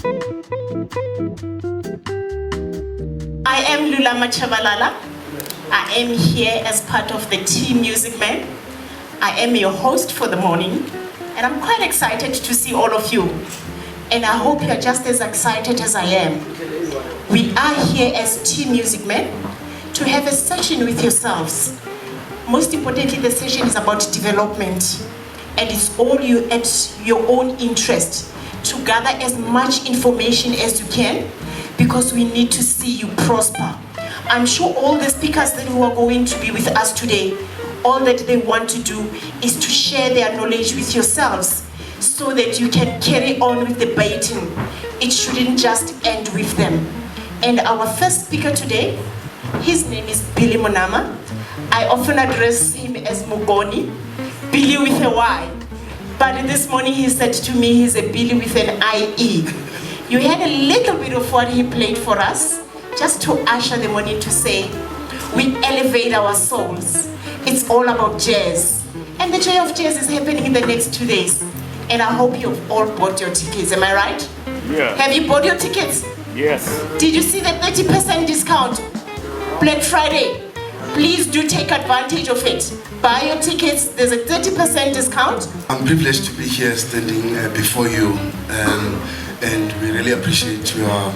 I am Lula Machabalala. I am here as part of the Team Music Men. I am your host for the morning, and I'm quite excited to see all of you. And I hope you're just as excited as I am. We are here as Team Music Men to have a session with yourselves. Most importantly, the session is about development, and it's all you at your own interest to gather as much information as you can, because we need to see you prosper. I'm sure all the speakers that who are going to be with us today, all that they want to do is to share their knowledge with yourselves so that you can carry on with the baton. It shouldn't just end with them. And our first speaker today, his name is Billy Monama. I often address him as Mugoni, Billy with a Y. But this morning he said to me he's a Billy with an IE. You had a little bit of what he played for us, just to usher the morning to say, we elevate our souls. It's all about jazz. And the joy of jazz is happening in the next 2 days. And I hope you've all bought your tickets, am I right? Yeah. Have you bought your tickets? Yes. Did you see the 30% discount? Black Friday. Please do take advantage of it. Buy your tickets, there's a 30% discount. I'm privileged to be here standing before you, and we really appreciate your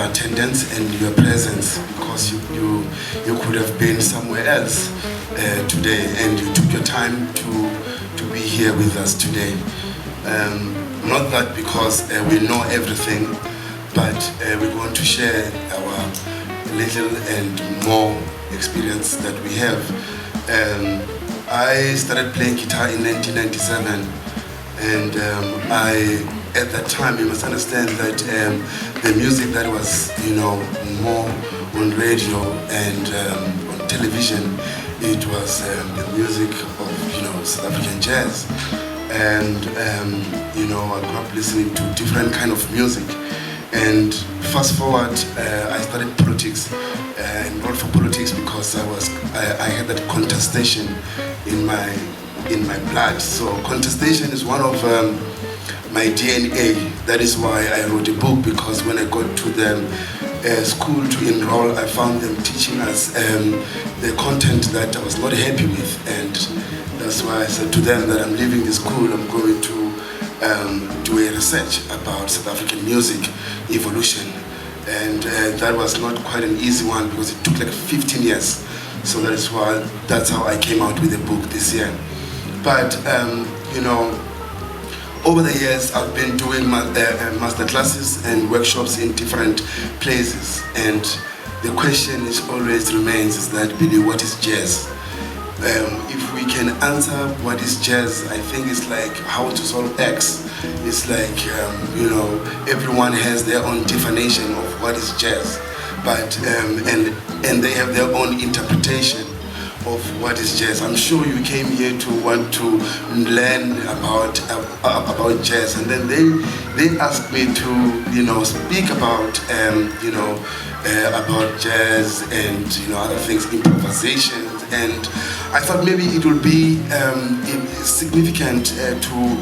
attendance and your presence, because you could have been somewhere else today, and you took your time to be here with us today. Not that because we know everything, but we want to share our little and more experience that we have. I started playing guitar in 1997, and at that time, you must understand that the music that was, more on radio and on television, it was the music of, South African jazz. And, I grew up listening to different kind of music. And fast forward, I studied politics, and not for politics because I had that contestation in my blood. So contestation is one of my DNA. That is why I wrote a book, because when I got to the school to enroll, I found them teaching us the content that I was not happy with, and that's why I said to them that I'm leaving the school, I'm going to do a research about South African music evolution. And that was not quite an easy one, because it took like 15 years. So that's how I came out with a book this year. But over the years, I've been doing master classes and workshops in different places. And the question always remains is that, Billy, what is jazz? If we can answer what is jazz, I think it's like how to solve X. It's like, everyone has their own definition of what is jazz, but and they have their own interpretation of what is jazz. I'm sure you came here to want to learn about jazz, and then they asked me to speak about about jazz and other things, improvisations. And I thought maybe it would be significant to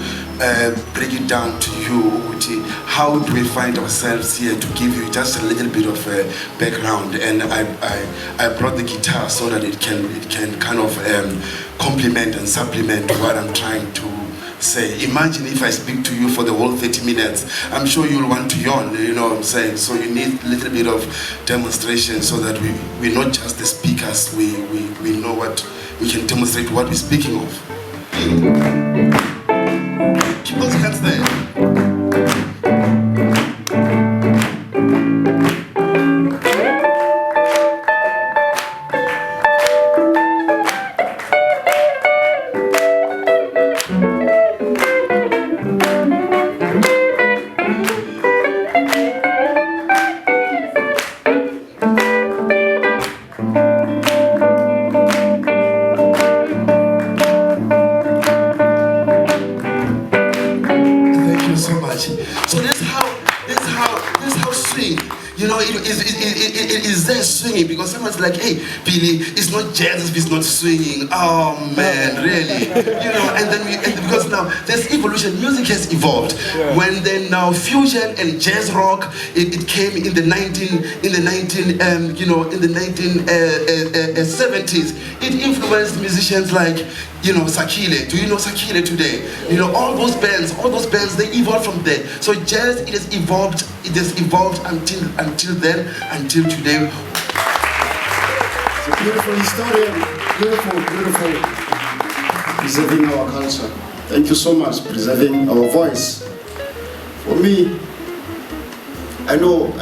break it down to you, Uti. How do we find ourselves here, to give you just a little bit of background. And I brought the guitar so that it can kind of complement and supplement what I'm trying to say. Imagine if I speak to you for the whole 30 minutes. I'm sure you'll want to yawn, you know what I'm saying? So you need a little bit of demonstration so that we're not just the speakers, we know what, we can demonstrate what we're speaking of. Keep those hands there. So this is how sweet. you know, it is there swinging, because someone's like, hey, Billy, it's not jazz if it's not swinging. Oh man, really? You know, and then because now there's evolution, music has evolved. Yeah. When then now fusion and jazz rock, it came in the 1970s. It influenced musicians like, you know, Sakile. Do you know Sakile today? You know, all those bands, they evolved from there. So jazz, it has evolved until then, until today. It's a beautiful historian, beautiful, preserving our culture. Thank you so much, preserving our voice. For me, I know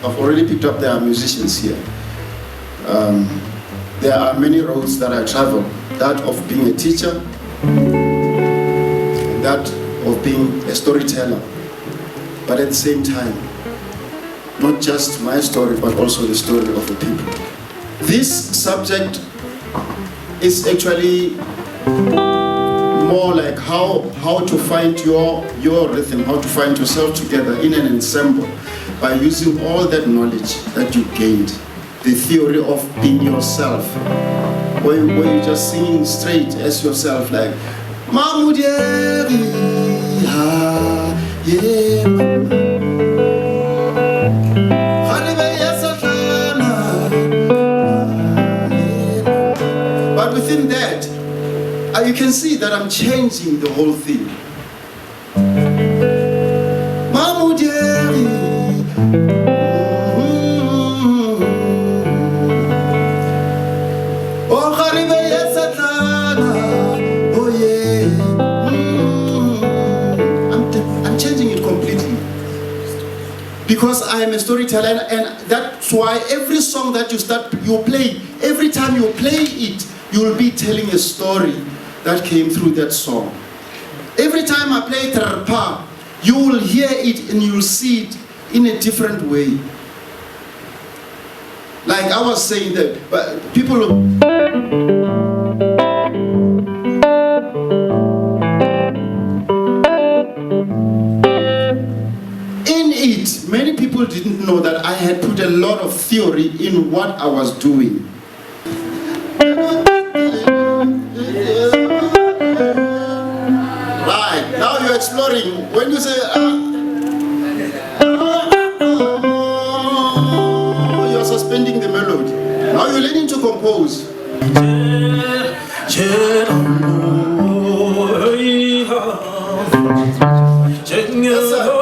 I've already picked up there are musicians here. There are many roads that I travel, that of being a teacher, and that of being a storyteller. But at the same time, not just my story, but also the story of the people. This subject is actually more like how to find your rhythm, how to find yourself together in an ensemble by using all that knowledge that you gained. The theory of being yourself, where you're just singing straight as yourself, like Mamuderi, yeah. But within that, you can see that I'm changing the whole thing. Mamuderi. Because I am a storyteller, and that's why every song that you play, every time you play it, you will be telling a story that came through that song. Every time I play Trarpa, you will hear it and you will see it in a different way. Like I was saying that, but people. Many people didn't know that I had put a lot of theory in what I was doing. Right, now you're exploring. When you say, you're suspending the melody. Now you're learning to compose. Yes, sir.